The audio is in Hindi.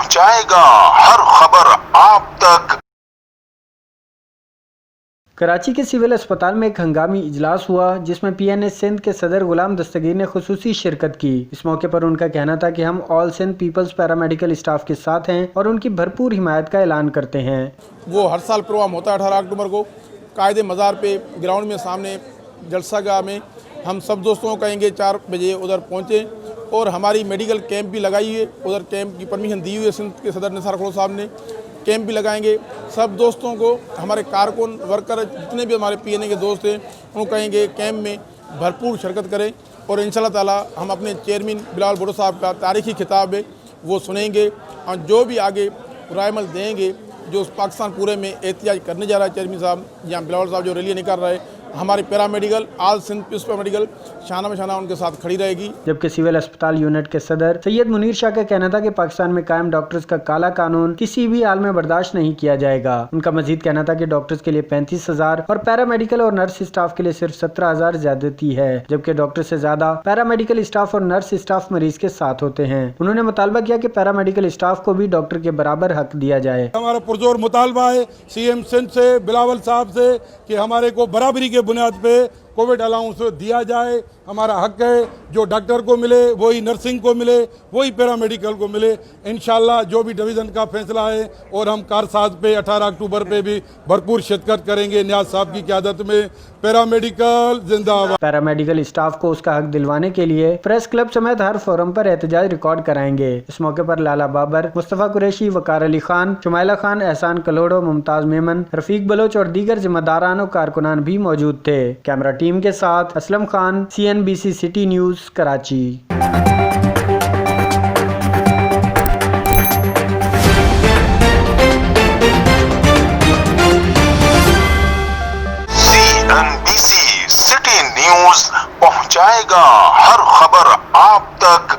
पहुंचाएगा हर खबर आप तक। कराची के सिविल अस्पताल में एक हंगामी इजलास हुआ जिसमें PNA सिंध के सदर गुलाम दस्तगीर ने खुसूसी शिरकत की। इस मौके पर उनका कहना था कि हम all Sindh people's paramedical staff के साथ हैं और उनकी भरपूर हिमायत का ऐलान करते हैं। वो हर साल प्रोग्राम होता है 18 अक्टूबर को कायदे मज़ार पे ग्राउंड में सामने जलसागाह में। हम सब दोस्तों को कहेंगे 4 बजे उधर पहुँचें और हमारी मेडिकल कैंप भी लगाई है। उधर कैंप की परमिशन दी हुई है सिंध के सदर निसार खड़ो साहब ने। कैंप भी लगाएंगे। सब दोस्तों को, हमारे कारकुन वर्कर जितने भी हमारे PNA के दोस्त हैं उनको कहेंगे कैंप में भरपूर शिरकत करें और इंशाल्लाह ताला हम अपने चेयरमैन बिलावल भुट्टो साहब का तारीखी खिताब है वो सुनेंगे और जो भी आगे रायमल देंगे जो पाकिस्तान पूरे में एहतियाज करने जा रहा है चेयरमैन साहब या बिलावल साहब जो रैली निकाल रहे हैं, हमारी पैरामेडिकल आल सिंध पीस पैरामेडिकल शाना में शाना उनके साथ खड़ी रहेगी। जबकि सिविल अस्पताल यूनिट के सदर सैयद मुनीर शाह का कहना था कि पाकिस्तान में कायम डॉक्टर्स का काला कानून किसी भी हाल में बर्दाश्त नहीं किया जाएगा। उनका मजीद कहना था कि डॉक्टर्स के लिए 35,000 और पैरामेडिकल और नर्स स्टाफ के लिए सिर्फ 17,000 ज्यादती है, जबकि डॉक्टर से ज्यादा पैरामेडिकल स्टाफ और नर्स स्टाफ मरीज के साथ होते हैं। उन्होंने मुतालबा किया कि पैरामेडिकल स्टाफ को भी डॉक्टर के बराबर हक दिया जाए। हमारा पुरजोर मुतालबा है CM सिंध से, बिलावल साहब से कि हमारे को बराबरी के बुनियाद पे कोविड अलाउंस दिया जाए। हमारा हक है जो डॉक्टर को मिले वही नर्सिंग को मिले, वही पैरामेडिकल को मिले। इंशाल्लाह जो भी डिवीज़न का फैसला है और हम कारसाज पे 18 अक्टूबर पे भी भरपूर शिरकत करेंगे नियाज साहब की क़यादत में। पैरामेडिकल जिंदाबाद। पैरामेडिकल स्टाफ को उसका हक दिलवाने के लिए प्रेस क्लब समेत हर फोरम पर एहतजाज रिकॉर्ड कराएंगे। इस मौके पर लाला बाबर, मुस्तफ़ा कुरैशी, वकार अली खान, शुमाइला खान, एहसान कलोड़ो, मुमताज मेमन, रफीक बलोच और दीगर जिम्मेदारान और कारकुनान भी मौजूद थे। कैमरा टीम के साथ Aslam Khan, CNBC city news, Karachi. CNBC city news पहुंचाएगा हर खबर आप तक।